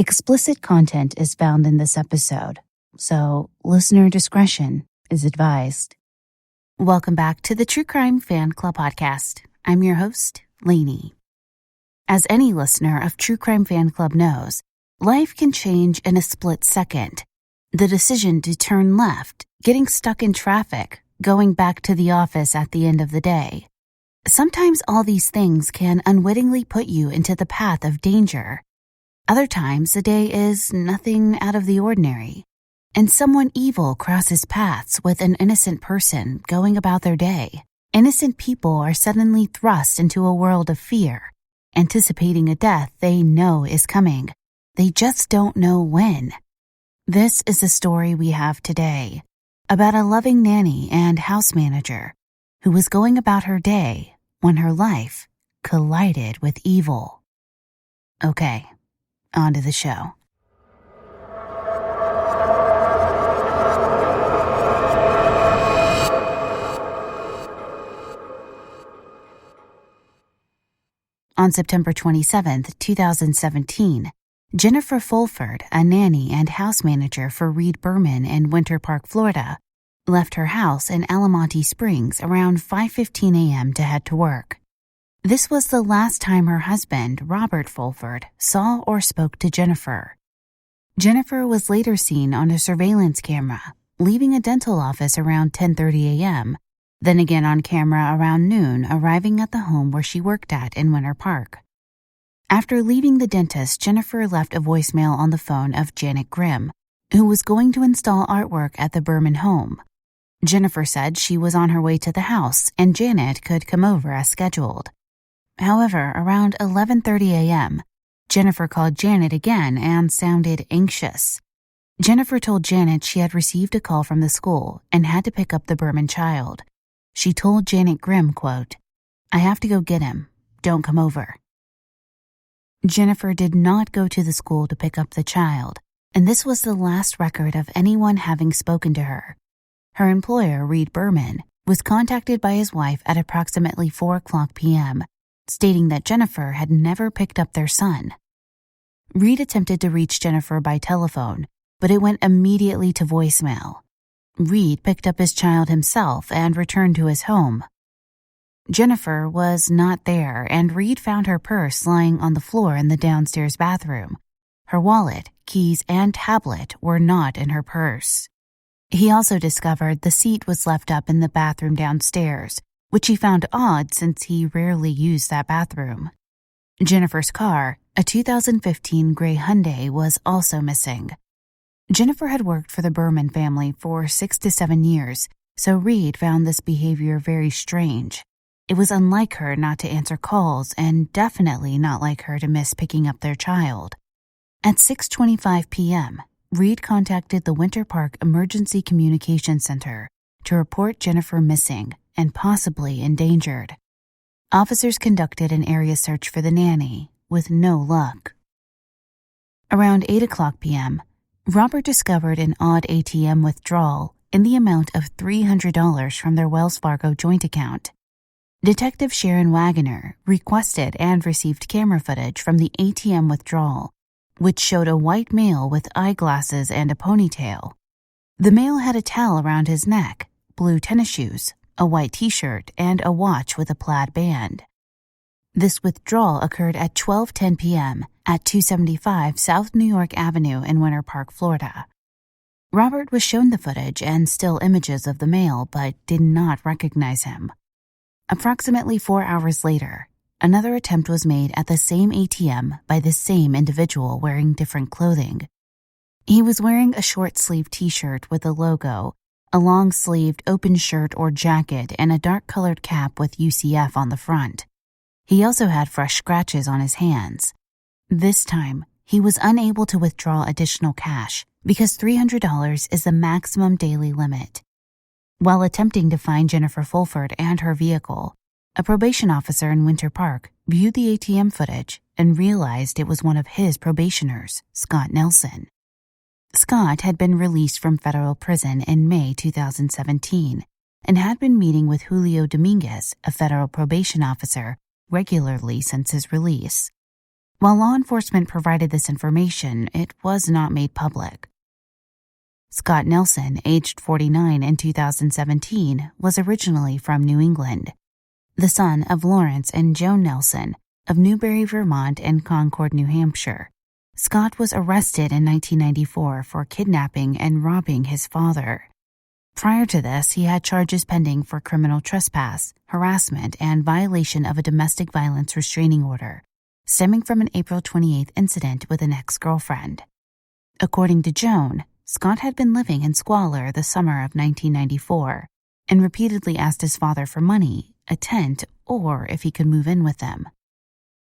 Explicit content is found in this episode, so listener discretion is advised. Welcome back to the True Crime Fan Club podcast. I'm your host, Lainey. As any listener of True Crime Fan Club knows, life can change in a split second. The decision to turn left, getting stuck in traffic, going back to the office at the end of the day. Sometimes all these things can unwittingly put you into the path of danger. Other times, the day is nothing out of the ordinary, and someone evil crosses paths with an innocent person going about their day. Innocent people are suddenly thrust into a world of fear, anticipating a death they know is coming. They just don't know when. This is the story we have today, about a loving nanny and house manager who was going about her day when her life collided with evil. Okay. On to the show. On September 27, 2017, Jennifer Fulford, a nanny and house manager for Reed Berman in Winter Park, Florida, left her house in Alamonte Springs around 5:15 a.m. to head to work. This was the last time her husband, Robert Fulford, saw or spoke to Jennifer. Jennifer was later seen on a surveillance camera, leaving a dental office around 10:30 a.m., then again on camera around noon, arriving at the home where she worked at in Winter Park. After leaving the dentist, Jennifer left a voicemail on the phone of Janet Grimm, who was going to install artwork at the Berman home. Jennifer said she was on her way to the house and Janet could come over as scheduled. However, around 11:30 a.m., Jennifer called Janet again and sounded anxious. Jennifer told Janet she had received a call from the school and had to pick up the Berman child. She told Janet Grimm, quote, "I have to go get him. Don't come over." Jennifer did not go to the school to pick up the child, and this was the last record of anyone having spoken to her. Her employer, Reed Berman, was contacted by his wife at approximately 4:00 p.m., stating that Jennifer had never picked up their son. Reed attempted to reach Jennifer by telephone, but it went immediately to voicemail. Reed picked up his child himself and returned to his home. Jennifer was not there, and Reed found her purse lying on the floor in the downstairs bathroom. Her wallet, keys, and tablet were not in her purse. He also discovered the seat was left up in the bathroom downstairs, which he found odd since he rarely used that bathroom. Jennifer's car, a 2015 gray Hyundai, was also missing. Jennifer had worked for the Berman family for 6 to 7 years, so Reed found this behavior very strange. It was unlike her not to answer calls and definitely not like her to miss picking up their child. At 6:25 p.m., Reed contacted the Winter Park Emergency Communication Center to report Jennifer missing and possibly endangered. Officers conducted an area search for the nanny, with no luck. Around 8:00 p.m., Robert discovered an odd ATM withdrawal in the amount of $300 from their Wells Fargo joint account. Detective Sharon Wagoner requested and received camera footage from the ATM withdrawal, which showed a white male with eyeglasses and a ponytail. The male had a towel around his neck, blue tennis shoes, a white t-shirt, and a watch with a plaid band. This withdrawal occurred at 12:10 p.m. at 275 South New York Avenue in Winter Park, Florida. Robert was shown the footage and still images of the male, but did not recognize him. Approximately 4 hours later, another attempt was made at the same ATM by the same individual wearing different clothing. He was wearing a short-sleeved t-shirt with a logo, a long-sleeved open shirt or jacket, and a dark-colored cap with UCF on the front. He also had fresh scratches on his hands. This time, he was unable to withdraw additional cash because $300 is the maximum daily limit. While attempting to find Jennifer Fulford and her vehicle, a probation officer in Winter Park viewed the ATM footage and realized it was one of his probationers, Scott Nelson. Scott had been released from federal prison in May 2017 and had been meeting with Julio Dominguez, a federal probation officer, regularly since his release. While law enforcement provided this information, it was not made public. Scott Nelson, aged 49 in 2017, was originally from New England. The son of Lawrence and Joan Nelson of Newbury, Vermont and Concord, New Hampshire, Scott was arrested in 1994 for kidnapping and robbing his father. Prior to this, he had charges pending for criminal trespass, harassment, and violation of a domestic violence restraining order, stemming from an April 28th incident with an ex-girlfriend. According to Joan, Scott had been living in squalor the summer of 1994 and repeatedly asked his father for money, a tent, or if he could move in with them.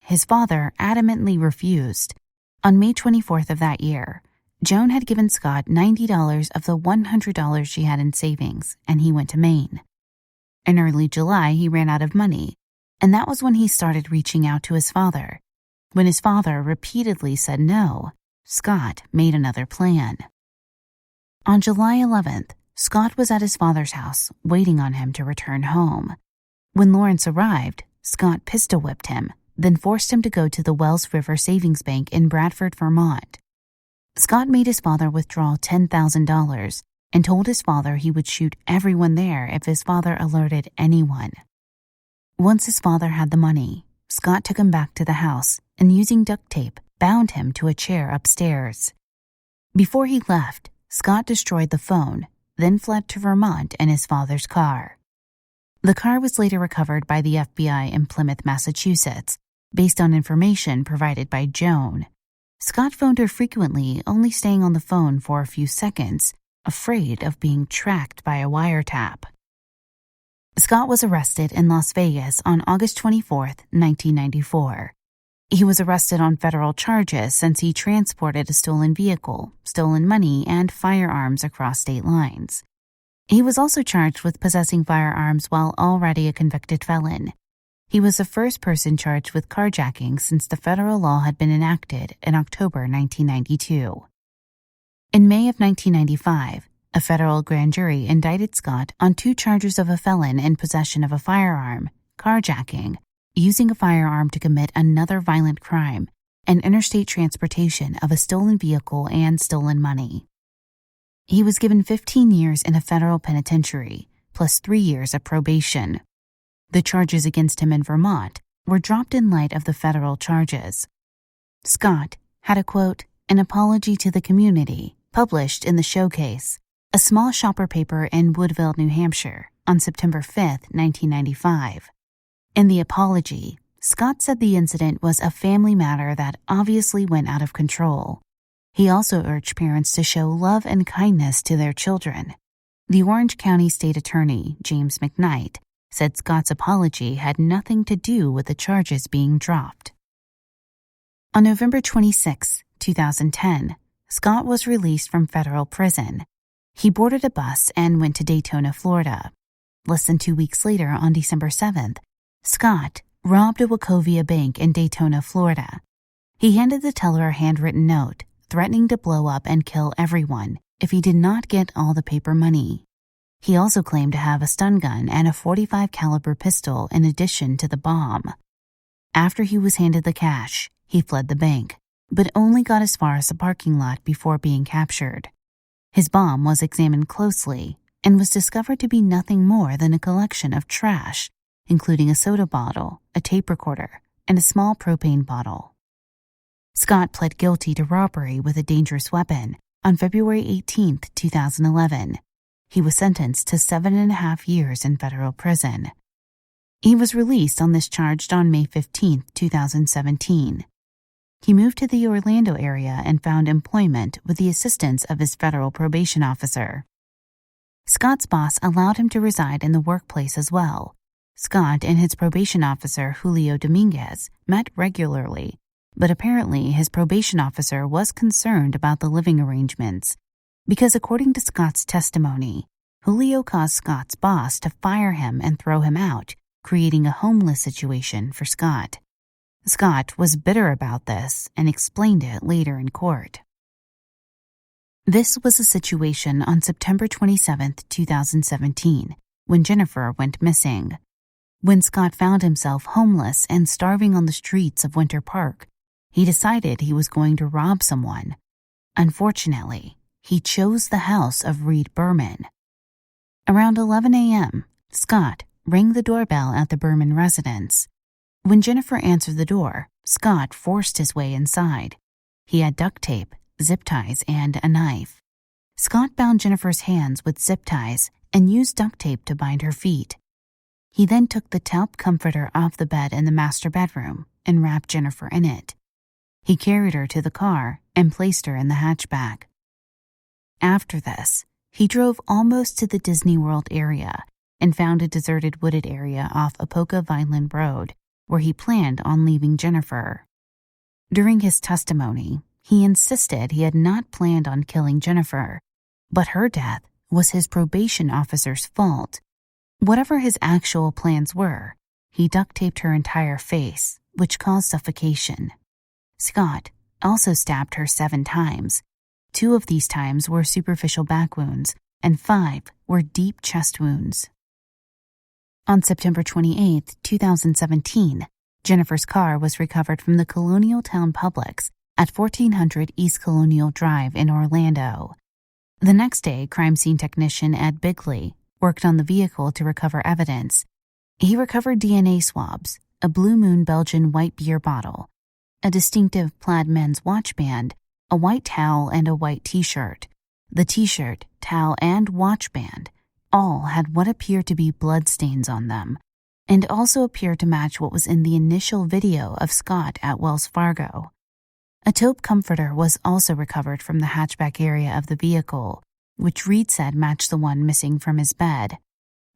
His father adamantly refused. On May 24th of that year, Joan had given Scott $90 of the $100 she had in savings, and he went to Maine. In early July, he ran out of money, and that was when he started reaching out to his father. When his father repeatedly said no, Scott made another plan. On July 11th, Scott was at his father's house, waiting on him to return home. When Lawrence arrived, Scott pistol-whipped him, then forced him to go to the Wells River Savings Bank in Bradford, Vermont. Scott made his father withdraw $10,000 and told his father he would shoot everyone there if his father alerted anyone. Once his father had the money, Scott took him back to the house and, using duct tape, bound him to a chair upstairs. Before he left, Scott destroyed the phone, then fled to Vermont in his father's car. The car was later recovered by the FBI in Plymouth, Massachusetts, based on information provided by Joan. Scott phoned her frequently, only staying on the phone for a few seconds, afraid of being tracked by a wiretap. Scott was arrested in Las Vegas on August 24, 1994. He was arrested on federal charges since he transported a stolen vehicle, stolen money, and firearms across state lines. He was also charged with possessing firearms while already a convicted felon. He was the first person charged with carjacking since the federal law had been enacted in October 1992. In May of 1995, a federal grand jury indicted Scott on 2 charges of a felon in possession of a firearm, carjacking, using a firearm to commit another violent crime, and interstate transportation of a stolen vehicle and stolen money. He was given 15 years in a federal penitentiary, plus 3 years of probation. The charges against him in Vermont were dropped in light of the federal charges. Scott had a quote, "an apology to the community," published in the Showcase, a small shopper paper in Woodville, New Hampshire, on September 5, 1995. In the apology, Scott said the incident was a family matter that obviously went out of control. He also urged parents to show love and kindness to their children. The Orange County State Attorney, James McKnight, said Scott's apology had nothing to do with the charges being dropped. On November 26, 2010, Scott was released from federal prison. He boarded a bus and went to Daytona, Florida. Less than 2 weeks later, on December 7th, Scott robbed a Wachovia bank in Daytona, Florida. He handed the teller a handwritten note, threatening to blow up and kill everyone if he did not get all the paper money. He also claimed to have a stun gun and a .45 caliber pistol in addition to the bomb. After he was handed the cash, he fled the bank, but only got as far as the parking lot before being captured. His bomb was examined closely and was discovered to be nothing more than a collection of trash, including a soda bottle, a tape recorder, and a small propane bottle. Scott pled guilty to robbery with a dangerous weapon on February 18, 2011. He was sentenced to 7.5 years in federal prison. He was released on this charge on May 15, 2017. He moved to the Orlando area and found employment with the assistance of his federal probation officer. Scott's boss allowed him to reside in the workplace as well. Scott and his probation officer, Julio Dominguez, met regularly, but apparently his probation officer was concerned about the living arrangements because, according to Scott's testimony, Julio caused Scott's boss to fire him and throw him out, creating a homeless situation for Scott. Scott was bitter about this and explained it later in court. This was a situation on September 27, 2017, when Jennifer went missing. When Scott found himself homeless and starving on the streets of Winter Park, he decided he was going to rob someone. Unfortunately, he chose the house of Reed Berman. Around 11 a.m., Scott rang the doorbell at the Berman residence. When Jennifer answered the door, Scott forced his way inside. He had duct tape, zip ties, and a knife. Scott bound Jennifer's hands with zip ties and used duct tape to bind her feet. He then took the talc comforter off the bed in the master bedroom and wrapped Jennifer in it. He carried her to the car and placed her in the hatchback. After this, he drove almost to the Disney World area and found a deserted wooded area off Apoka Vineland Road, where he planned on leaving Jennifer. During his testimony, he insisted he had not planned on killing Jennifer, but her death was his probation officer's fault. Whatever his actual plans were, he duct taped her entire face, which caused suffocation. Scott also stabbed her 7 times. 2 of these times were superficial back wounds, and 5 were deep chest wounds. On September 28, 2017, Jennifer's car was recovered from the Colonial Town Publix at 1400 East Colonial Drive in Orlando. The next day, crime scene technician Ed Bigley worked on the vehicle to recover evidence. He recovered DNA swabs, a Blue Moon Belgian white beer bottle, a distinctive plaid men's watch band, a white towel, and a white t-shirt. The t-shirt, towel, and watch band all had what appeared to be bloodstains on them, and also appeared to match what was in the initial video of Scott at Wells Fargo. A taupe comforter was also recovered from the hatchback area of the vehicle, which Reed said matched the one missing from his bed.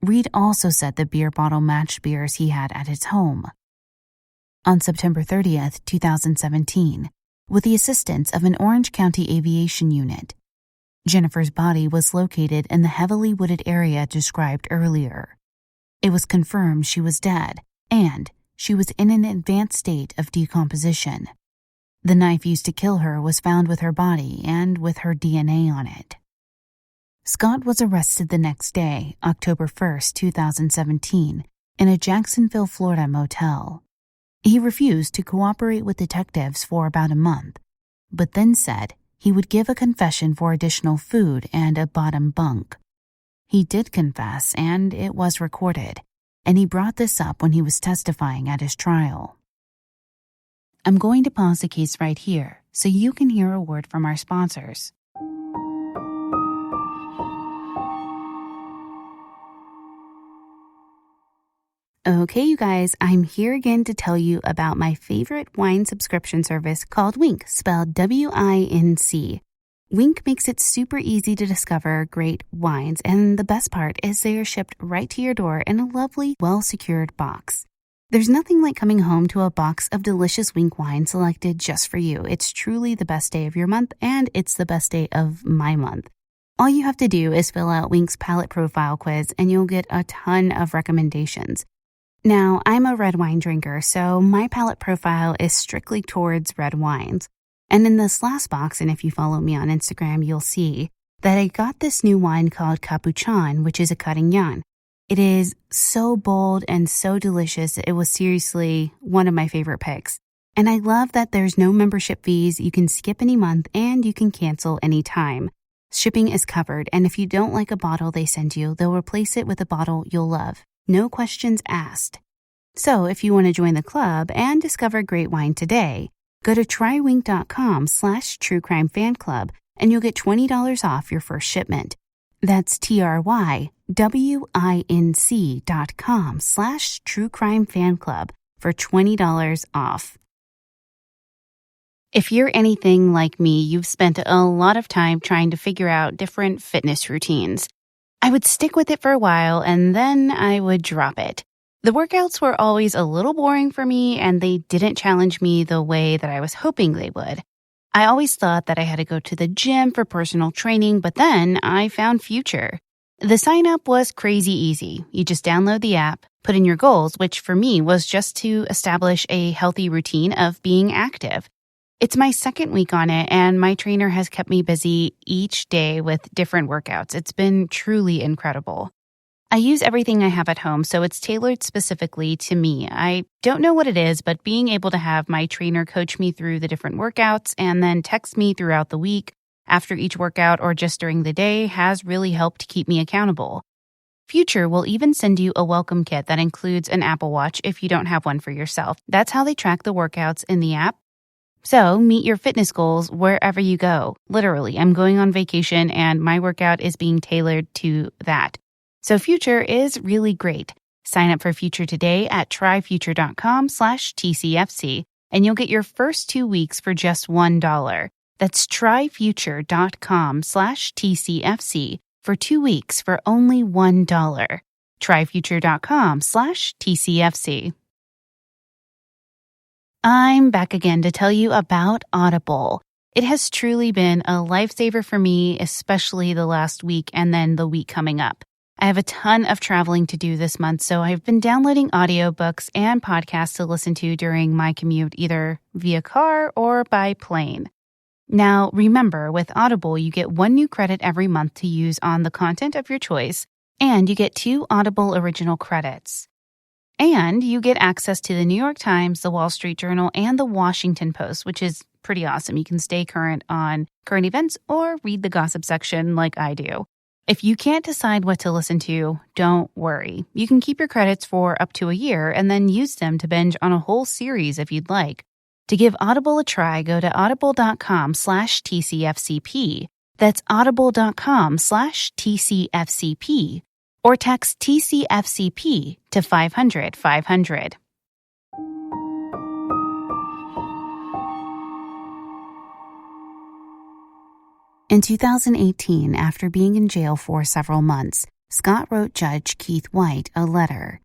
Reed also said the beer bottle matched beers he had at his home. On September 30th, 2017, with the assistance of an Orange County Aviation unit, Jennifer's body was located in the heavily wooded area described earlier. It was confirmed she was dead, and she was in an advanced state of decomposition. The knife used to kill her was found with her body and with her DNA on it. Scott was arrested the next day, October 1st, 2017, in a Jacksonville, Florida motel. He refused to cooperate with detectives for about a month, but then said he would give a confession for additional food and a bottom bunk. He did confess, and it was recorded, and he brought this up when he was testifying at his trial. I'm going to pause the case right here so you can hear a word from our sponsors. Okay, you guys, I'm here again to tell you about my favorite wine subscription service called Winc, spelled W-I-N-C. Winc makes it super easy to discover great wines, and the best part is they are shipped right to your door in a lovely, well-secured box. There's nothing like coming home to a box of delicious Winc wine selected just for you. It's truly the best day of your month, and it's the best day of my month. All you have to do is fill out Winc's palate profile quiz, and you'll get a ton of recommendations. Now, I'm a red wine drinker, so my palate profile is strictly towards red wines. And in this last box, and if you follow me on Instagram, you'll see that I got this new wine called Capuchin, which is a Carignan. It is so bold and so delicious. It was seriously one of my favorite picks. And I love that there's no membership fees. You can skip any month and you can cancel any time. Shipping is covered, and if you don't like a bottle they send you, they'll replace it with a bottle you'll love. No questions asked. So if you want to join the club and discover great wine today, go to trywinc.com/truecrimefanclub and you'll get $20 off your first shipment. That's trywinc.com/truecrimefanclub for $20 off. If you're anything like me, you've spent a lot of time trying to figure out different fitness routines. I would stick with it for a while and then I would drop it. The workouts were always a little boring for me and they didn't challenge me the way that I was hoping they would. I always thought that I had to go to the gym for personal training, but then I found Future. The sign up was crazy easy. You just download the app, put in your goals, which for me was just to establish a healthy routine of being active. It's my second week on it, and my trainer has kept me busy each day with different workouts. It's been truly incredible. I use everything I have at home, so it's tailored specifically to me. I don't know what it is, but being able to have my trainer coach me through the different workouts and then text me throughout the week after each workout or just during the day has really helped keep me accountable. Future will even send you a welcome kit that includes an Apple Watch if you don't have one for yourself. That's how they track the workouts in the app. So meet your fitness goals wherever you go. Literally, I'm going on vacation and my workout is being tailored to that. So Future is really great. Sign up for Future today at tryfuture.com/TCFC and you'll get your first 2 weeks for just $1. That's tryfuture.com/TCFC for 2 weeks for only $1. Tryfuture.com/TCFC. I'm back again to tell you about Audible. It has truly been a lifesaver for me, especially the last week and then the week coming up. I have a ton of traveling to do this month, so I've been downloading audiobooks and podcasts to listen to during my commute, either via car or by plane. Now, remember, with Audible, you get 1 new credit every month to use on the content of your choice, and you get 2 Audible original credits. And you get access to the New York Times, the Wall Street Journal, and the Washington Post, which is pretty awesome. You can stay current on current events or read the gossip section like I do. If you can't decide what to listen to, don't worry. You can keep your credits for up to a year and then use them to binge on a whole series if you'd like. To give Audible a try, go to audible.com/TCFCP. That's audible.com/TCFCP. Or text TCFCP to 500-500. In 2018, after being in jail for several months, Scott wrote Judge Keith White a letter.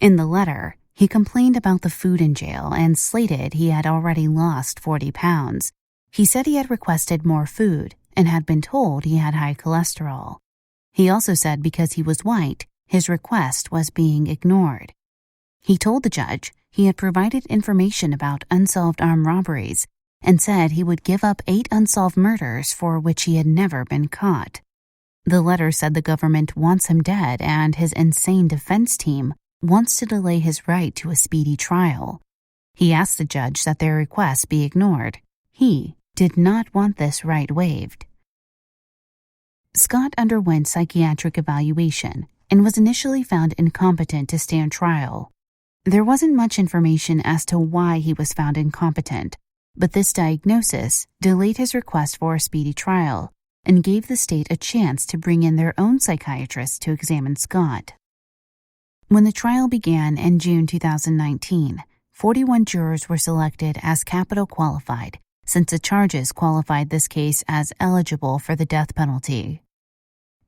In the letter, he complained about the food in jail and slated he had already lost 40 pounds. He said he had requested more food and had been told he had high cholesterol. He also said because he was white, his request was being ignored. He told the judge he had provided information about unsolved armed robberies and said he would give up 8 unsolved murders for which he had never been caught. The letter said the government wants him dead and his insane defense team wants to delay his right to a speedy trial. He asked the judge that their request be ignored. He did not want this right waived. Scott underwent psychiatric evaluation and was initially found incompetent to stand trial. There wasn't much information as to why he was found incompetent, but this diagnosis delayed his request for a speedy trial and gave the state a chance to bring in their own psychiatrist to examine Scott. When the trial began in June 2019, 41 jurors were selected as capital qualified, since the charges qualified this case as eligible for the death penalty.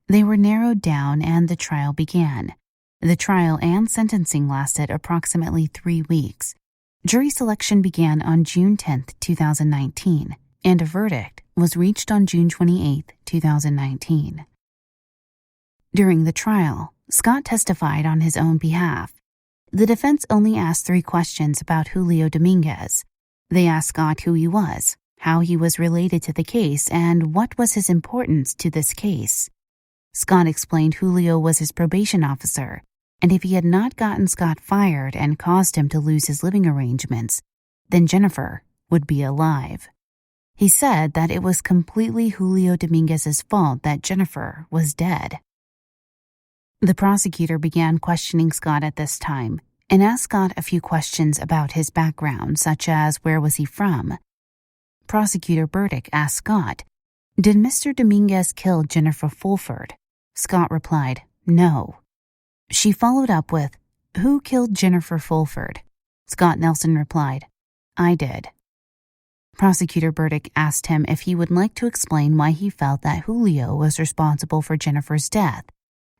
They were narrowed down and the trial began. The trial and sentencing lasted approximately 3 weeks. Jury selection began on June 10, 2019, and a verdict was reached on June 28, 2019. During the trial, Scott testified on his own behalf. The defense only asked 3 questions about Julio Dominguez. They asked Scott who he was, how he was related to the case, and what was his importance to this case. Scott explained Julio was his probation officer, and if he had not gotten Scott fired and caused him to lose his living arrangements, then Jennifer would be alive. He said that it was completely Julio Dominguez's fault that Jennifer was dead. The prosecutor began questioning Scott at this time and asked Scott a few questions about his background, such as where was he from. Prosecutor Burdick asked Scott, "Did Mr. Dominguez kill Jennifer Fulford?" Scott replied, "No." She followed up with, "Who killed Jennifer Fulford?" Scott Nelson replied, "I did." Prosecutor Burdick asked him if he would like to explain why he felt that Julio was responsible for Jennifer's death.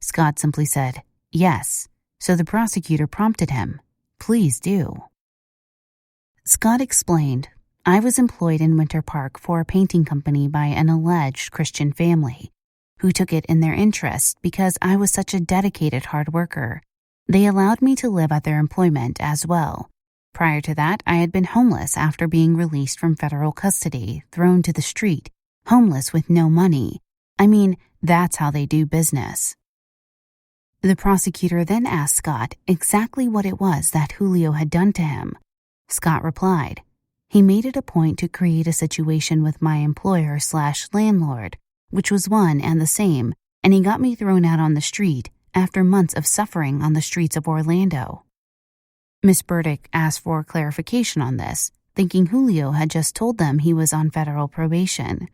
Scott simply said, "Yes," so the prosecutor prompted him, "Please do." Scott explained, "I was employed in Winter Park for a painting company by an alleged Christian family, who took it in their interest because I was such a dedicated hard worker. They allowed me to live at their employment as well. Prior to that, I had been homeless after being released from federal custody, thrown to the street, homeless with no money. I mean, that's how they do business." The prosecutor then asked Scott exactly what it was that Julio had done to him. Scott replied, "He made it a point to create a situation with my employer/landlord, which was one and the same, and he got me thrown out on the street after months of suffering on the streets of Orlando." Miss Burdick asked for clarification on this, thinking Julio had just told them he was on federal probation.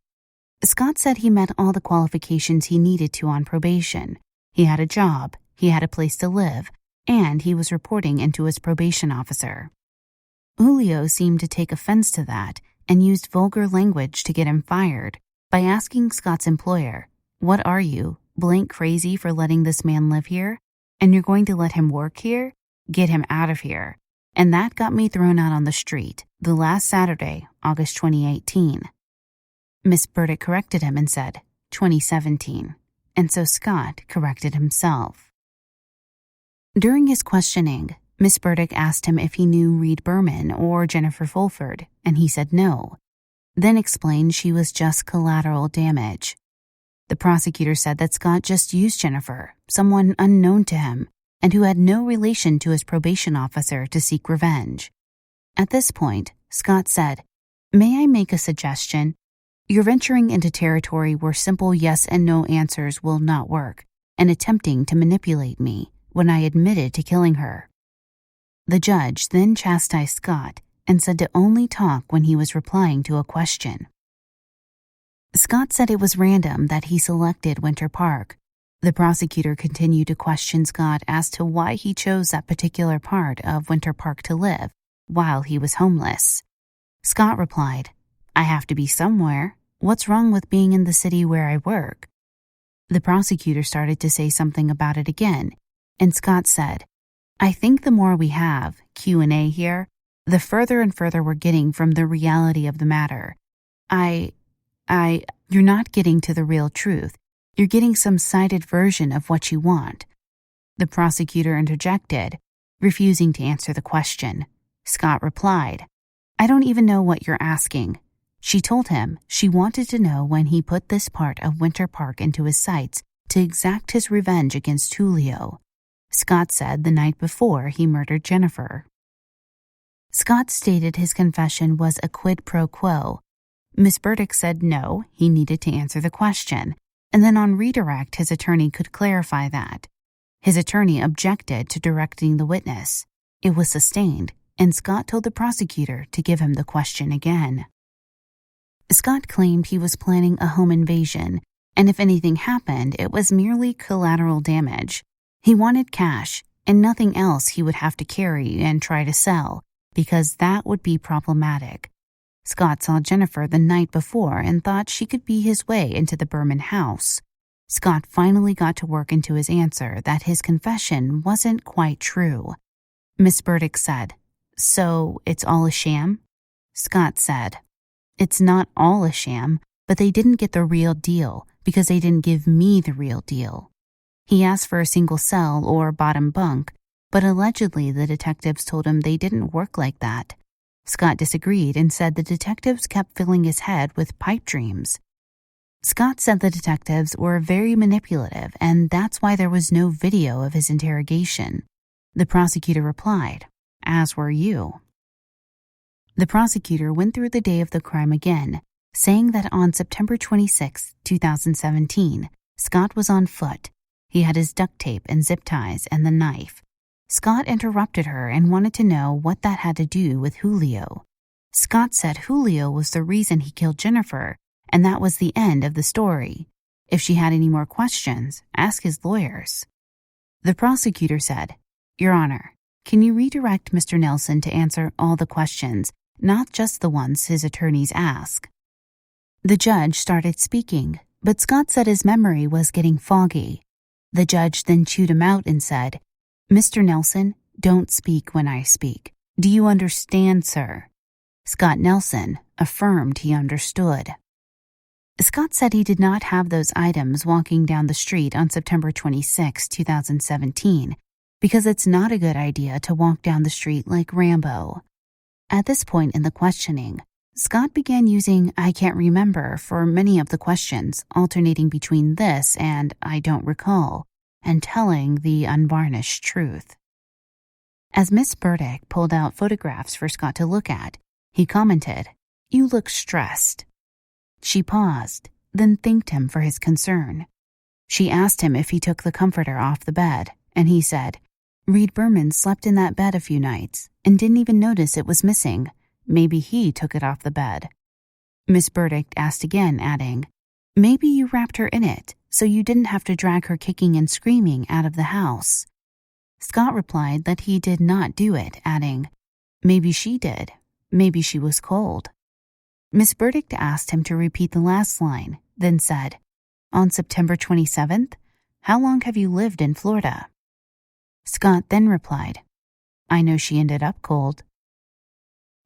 Scott said he met all the qualifications he needed to on probation. He had a job, he had a place to live, and he was reporting into his probation officer. Julio seemed to take offense to that and used vulgar language to get him fired by asking Scott's employer, "What are you, blank crazy for letting this man live here? And you're going to let him work here? Get him out of here." And that got me thrown out on the street the last Saturday, August 2018. Miss Burdick corrected him and said, 2017. And so Scott corrected himself. During his questioning, Miss Burdick asked him if he knew Reed Berman or Jennifer Fulford, and he said no, then explained she was just collateral damage. The prosecutor said that Scott just used Jennifer, someone unknown to him, and who had no relation to his probation officer, to seek revenge. At this point, Scott said, "May I make a suggestion? You're venturing into territory where simple yes and no answers will not work, and attempting to manipulate me when I admitted to killing her." The judge then chastised Scott and said to only talk when he was replying to a question. Scott said it was random that he selected Winter Park. The prosecutor continued to question Scott as to why he chose that particular part of Winter Park to live while he was homeless. Scott replied, "I have to be somewhere. What's wrong with being in the city where I work?" The prosecutor started to say something about it again, and Scott said, "I think the more we have Q&A here, the further and further we're getting from the reality of the matter. You're not getting to the real truth. You're getting some cited version of what you want." The prosecutor interjected, refusing to answer the question. Scott replied, "I don't even know what you're asking." She told him she wanted to know when he put this part of Winter Park into his sights to exact his revenge against Julio. Scott said the night before he murdered Jennifer. Scott stated his confession was a quid pro quo. Miss Burdick said no, he needed to answer the question, and then on redirect his attorney could clarify that. His attorney objected to directing the witness. It was sustained, and Scott told the prosecutor to give him the question again. Scott claimed he was planning a home invasion, and if anything happened, it was merely collateral damage. He wanted cash, and nothing else he would have to carry and try to sell, because that would be problematic. Scott saw Jennifer the night before and thought she could be his way into the Berman house. Scott finally got to work into his answer that his confession wasn't quite true. Miss Burdick said, "So it's all a sham?" Scott said, "It's not all a sham, but they didn't get the real deal because they didn't give me the real deal." He asked for a single cell or bottom bunk, but allegedly the detectives told him they didn't work like that. Scott disagreed and said the detectives kept filling his head with pipe dreams. Scott said the detectives were very manipulative, and that's why there was no video of his interrogation. The prosecutor replied, "As were you." The prosecutor went through the day of the crime again, saying that on September 26, 2017, Scott was on foot. He had his duct tape and zip ties and the knife. Scott interrupted her and wanted to know what that had to do with Julio. Scott said Julio was the reason he killed Jennifer, and that was the end of the story. If she had any more questions, ask his lawyers. The prosecutor said, "Your Honor, can you redirect Mr. Nelson to answer all the questions, not just the ones his attorneys ask?" The judge started speaking, but Scott said his memory was getting foggy. The judge then chewed him out and said, "Mr. Nelson, don't speak when I speak. Do you understand, sir?" Scott Nelson affirmed he understood. Scott said he did not have those items walking down the street on September 26, 2017, because it's not a good idea to walk down the street like Rambo. At this point in the questioning, Scott began using "I can't remember" for many of the questions, alternating between this and "I don't recall," and telling the unvarnished truth. As Miss Burdick pulled out photographs for Scott to look at, he commented, "You look stressed." She paused, then thanked him for his concern. She asked him if he took the comforter off the bed, and he said, "Reed Berman slept in that bed a few nights and didn't even notice it was missing. Maybe he took it off the bed." Miss Burdick asked again, adding, "Maybe you wrapped her in it, so you didn't have to drag her kicking and screaming out of the house." Scott replied that he did not do it, adding, "Maybe she did. Maybe she was cold." Miss Burdick asked him to repeat the last line, then said, "On September 27th, how long have you lived in Florida?" Scott then replied, "I know she ended up cold."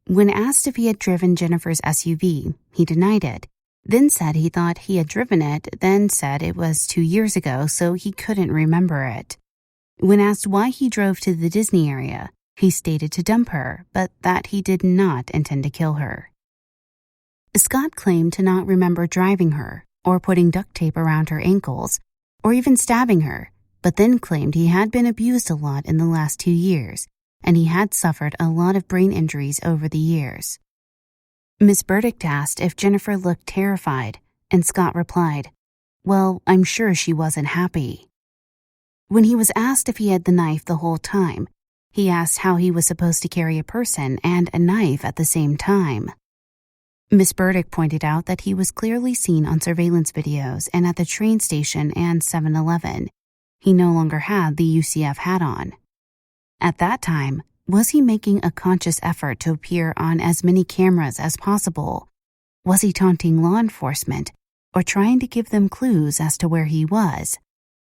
When asked if he had driven Jennifer's SUV, he denied it, then said he thought he had driven it, then said it was 2 years ago, so he couldn't remember it. When asked why he drove to the Disney area, he stated to dump her, but that he did not intend to kill her. Scott claimed to not remember driving her, or putting duct tape around her ankles, or even stabbing her, but then claimed he had been abused a lot in the last 2 years, and he had suffered a lot of brain injuries over the years. Miss Burdick asked if Jennifer looked terrified, and Scott replied, "Well, I'm sure she wasn't happy." When he was asked if he had the knife the whole time, he asked how he was supposed to carry a person and a knife at the same time. Miss Burdick pointed out that he was clearly seen on surveillance videos and at the train station and 7-Eleven. He no longer had the UCF hat on. At that time, was he making a conscious effort to appear on as many cameras as possible? Was he taunting law enforcement or trying to give them clues as to where he was?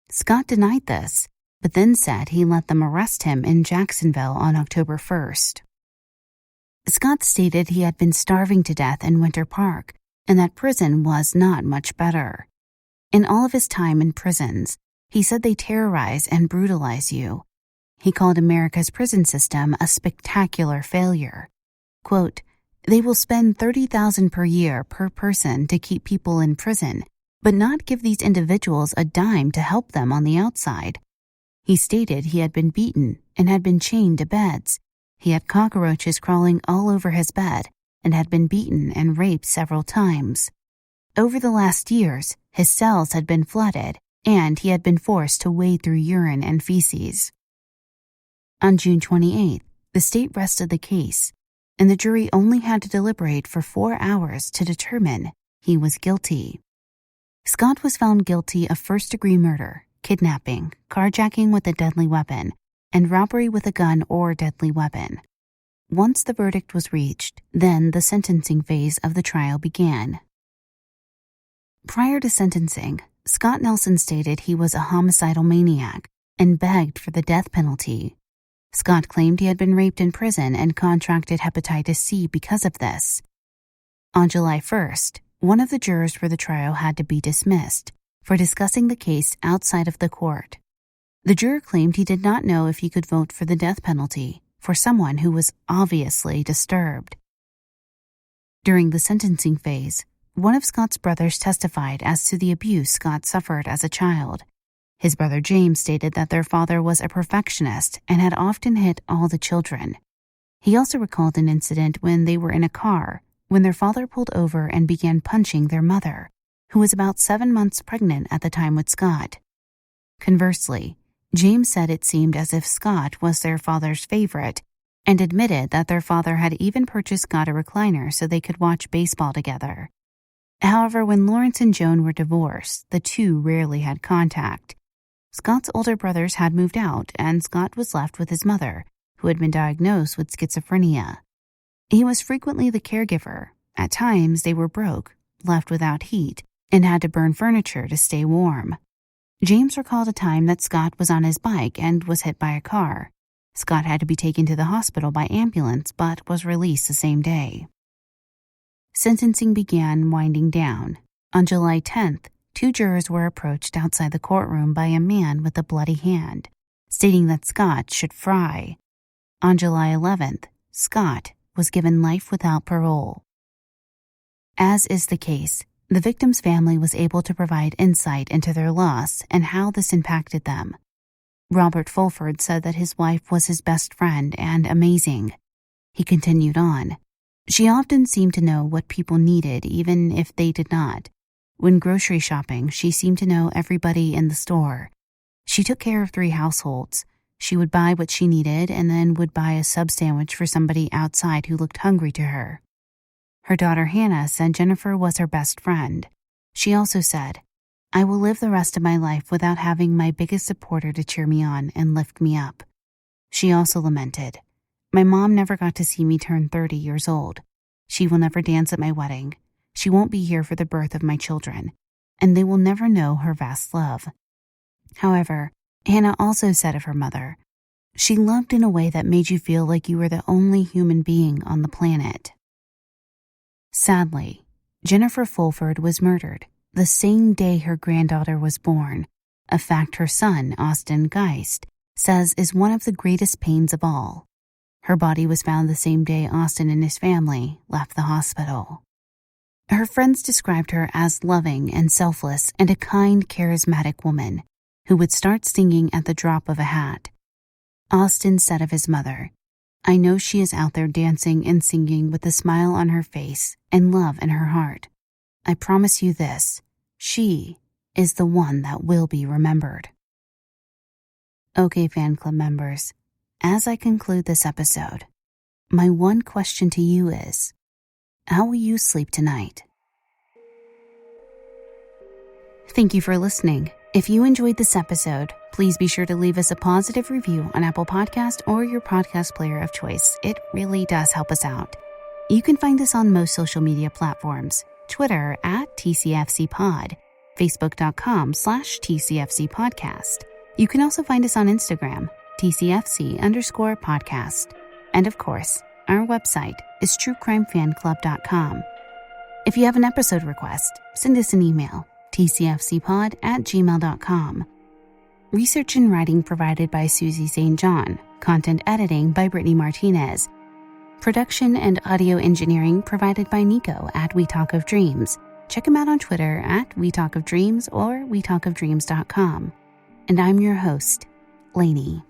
Scott denied this, but then said he let them arrest him in Jacksonville on October 1st. Scott stated he had been starving to death in Winter Park and that prison was not much better. In all of his time in prisons, he said they terrorize and brutalize you. He called America's prison system a spectacular failure. Quote, "They will spend $30,000 per year per person to keep people in prison, but not give these individuals a dime to help them on the outside." He stated he had been beaten and had been chained to beds. He had cockroaches crawling all over his bed and had been beaten and raped several times. Over the last years, his cells had been flooded and he had been forced to wade through urine and feces. On June 28th, the state rested the case, and the jury only had to deliberate for 4 hours to determine he was guilty. Scott was found guilty of first-degree murder, kidnapping, carjacking with a deadly weapon, and robbery with a gun or deadly weapon. Once the verdict was reached, then the sentencing phase of the trial began. Prior to sentencing, Scott Nelson stated he was a homicidal maniac and begged for the death penalty. Scott claimed he had been raped in prison and contracted hepatitis C because of this. On July 1st, one of the jurors for the trial had to be dismissed for discussing the case outside of the court. The juror claimed he did not know if he could vote for the death penalty for someone who was obviously disturbed. During the sentencing phase, one of Scott's brothers testified as to the abuse Scott suffered as a child. His brother James stated that their father was a perfectionist and had often hit all the children. He also recalled an incident when they were in a car when their father pulled over and began punching their mother, who was about 7 months pregnant at the time with Scott. Conversely, James said it seemed as if Scott was their father's favorite and admitted that their father had even purchased Scott a recliner so they could watch baseball together. However, when Lawrence and Joan were divorced, the two rarely had contact. Scott's older brothers had moved out, and Scott was left with his mother, who had been diagnosed with schizophrenia. He was frequently the caregiver. At times, they were broke, left without heat, and had to burn furniture to stay warm. James recalled a time that Scott was on his bike and was hit by a car. Scott had to be taken to the hospital by ambulance, but was released the same day. Sentencing began winding down. On July 10th, 2 jurors were approached outside the courtroom by a man with a bloody hand, stating that Scott should fry. On July 11th, Scott was given life without parole. As is the case, the victim's family was able to provide insight into their loss and how this impacted them. Robert Fulford said that his wife was his best friend and amazing. He continued on. She often seemed to know what people needed, even if they did not. When grocery shopping, she seemed to know everybody in the store. She took care of 3 households. She would buy what she needed and then would buy a sub sandwich for somebody outside who looked hungry to her. Her daughter Hannah said Jennifer was her best friend. She also said, "I will live the rest of my life without having my biggest supporter to cheer me on and lift me up." She also lamented, "My mom never got to see me turn 30 years old. She will never dance at my wedding. She won't be here for the birth of my children, and they will never know her vast love." However, Hannah also said of her mother, "She loved in a way that made you feel like you were the only human being on the planet." Sadly, Jennifer Fulford was murdered the same day her granddaughter was born, a fact her son, Austin Geist, says is one of the greatest pains of all. Her body was found the same day Austin and his family left the hospital. Her friends described her as loving and selfless and a kind, charismatic woman who would start singing at the drop of a hat. Austin said of his mother, "I know she is out there dancing and singing with a smile on her face and love in her heart. I promise you this, she is the one that will be remembered." Okay, fan club members, as I conclude this episode, my one question to you is, how will you sleep tonight? Thank you for listening. If you enjoyed this episode, please be sure to leave us a positive review on Apple Podcast or your podcast player of choice. It really does help us out. You can find us on most social media platforms, Twitter @TCFCPod, Facebook.com/TCFCPodcast. You can also find us on Instagram, TCFC_podcast. And of course, our website is truecrimefanclub.com. If you have an episode request, send us an email, tcfcpod@gmail.com. Research and writing provided by Suzy St. John. Content editing by Brittney Martinez. Production and audio engineering provided by Nico at We Talk of Dreams. Check him out on Twitter We Talk of Dreams or wetalkofdreams.com. And I'm your host, Lainey.